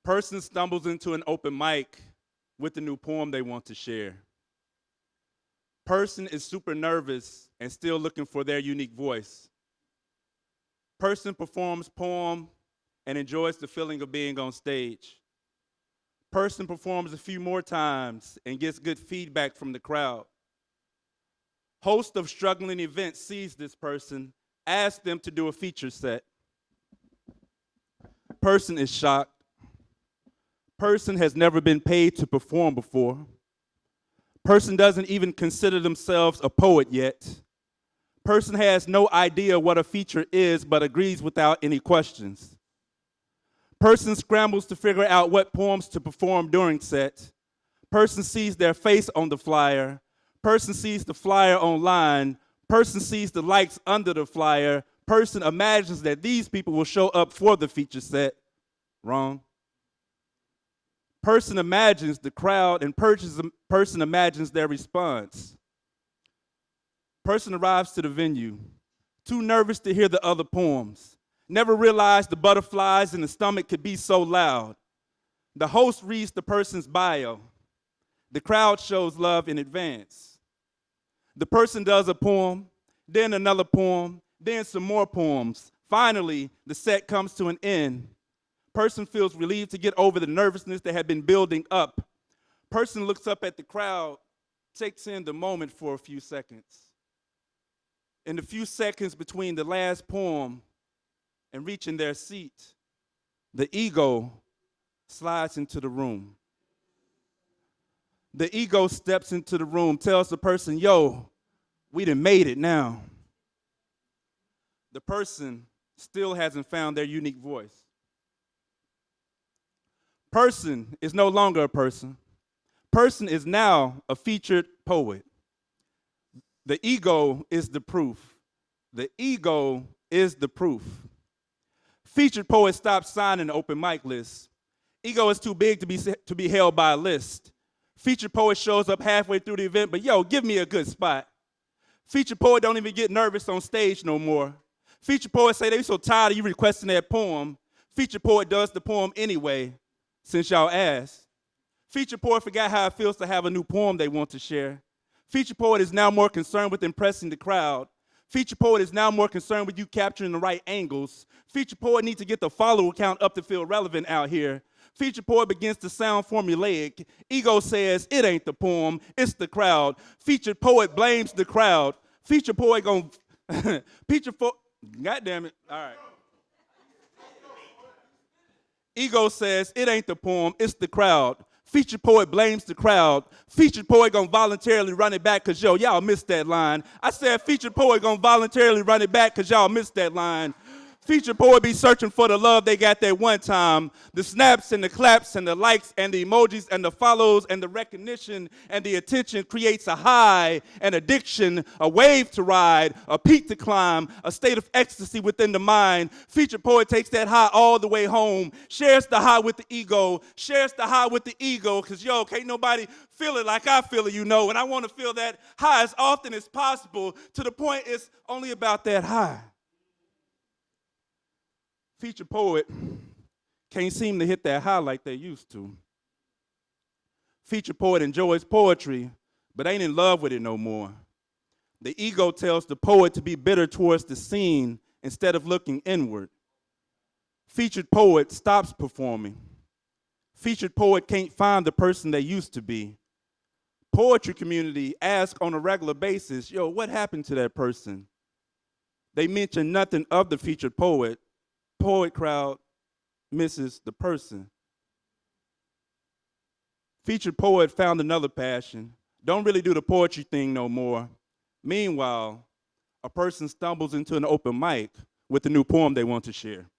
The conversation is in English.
Person stumbles into an open mic with a new poem they want to share. Person is super nervous and still looking for their unique voice. Person performs poem and enjoys the feeling of being on stage. Person performs a few more times and gets good feedback from the crowd. Host of struggling events sees this person, asks them to do a feature set. Person is shocked. Person has never been paid to perform before. Person doesn't even consider themselves a poet yet. Person has no idea what a feature is, but agrees without any questions. Person scrambles to figure out what poems to perform during set. Person sees their face on the flyer. Person sees the flyer online. Person sees the likes under the flyer. Person imagines that these people will show up for the feature set. Wrong. Person imagines the crowd, and person imagines their response. Person arrives to the venue, too nervous to hear the other poems. Never realized the butterflies in the stomach could be so loud. The host reads the person's bio. The crowd shows love in advance. The person does a poem, then another poem, then some more poems. Finally, the set comes to an end. Person feels relieved to get over the nervousness that had been building up. Person looks up at the crowd, takes in the moment for a few seconds. In the few seconds between the last poem and reaching their seat, the ego slides into the room. The ego steps into the room, tells the person, yo, we done made it now. The person still hasn't found their unique voice. Person is no longer a person. Person is now a featured poet. The ego is the proof. The ego is the proof. Featured poet stops signing the open mic list. Ego is too big to be held by a list. Featured poet shows up halfway through the event, but yo, give me a good spot. Featured poet don't even get nervous on stage no more. Featured poet say they so tired of you requesting that poem. Featured poet does the poem anyway, since y'all asked. Featured poet forgot how it feels to have a new poem they want to share. Featured poet is now more concerned with impressing the crowd. Featured poet is now more concerned with you capturing the right angles. Featured poet needs to get the follower count up to feel relevant out here. Featured poet begins to sound formulaic. Ego says, it ain't the poem, it's the crowd. Featured poet blames the crowd. Featured poet gon' God damn it, all right. Ego says, it ain't the poem, it's the crowd. Featured poet blames the crowd. Featured poet gonna voluntarily run it back because, yo, y'all missed that line. I said featured poet gonna voluntarily run it back because y'all missed that line. Featured poet be searching for the love they got that one time. The snaps and the claps and the likes and the emojis and the follows and the recognition and the attention creates a high, an addiction, a wave to ride, a peak to climb, a state of ecstasy within the mind. Featured poet takes that high all the way home, shares the high with the ego, because, yo, can't nobody feel it like I feel it, you know, and I want to feel that high as often as possible to the point it's only about that high. Featured poet can't seem to hit that high like they used to. Featured poet enjoys poetry, but ain't in love with it no more. The ego tells the poet to be bitter towards the scene instead of looking inward. Featured poet stops performing. Featured poet can't find the person they used to be. Poetry community asks on a regular basis, yo, what happened to that person? They mention nothing of the featured poet. Poet crowd misses the person. Featured poet found another passion. Don't really do the poetry thing no more. Meanwhile, a person stumbles into an open mic with a new poem they want to share.